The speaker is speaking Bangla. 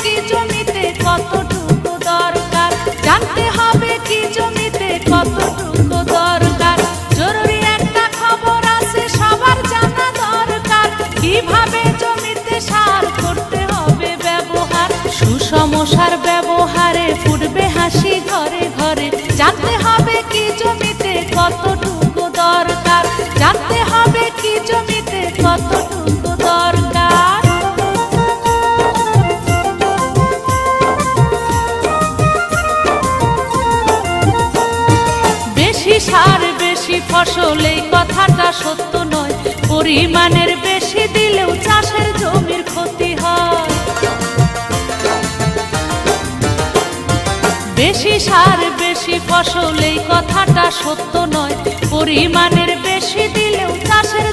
কি জমিতে কতটুকু দরকার, জানতে হবে কি জমিতে কতটুকু দরকার। জরুরি একটা খবর আছে সবার জানা দরকার, কিভাবে জমিতে সার করতে হবে ব্যবহার। সুষম সার ব্যবহারে ফুটবে হাসি ঘরে ঘরে, জানতে হবে কি জমিতে কতটুকু দরকার, জানতে হবে কি জমিতে কতটুকু দরকার। বেশি সার বেশি ফসল এই কথাটা সত্য নয়, পরিমাণের বেশি দিলেও চাষের জমির ক্ষতি হয়। বেশি সার বেশি ফসল এই কথাটা সত্য নয়, পরিমাণের বেশি দিলেও চাষের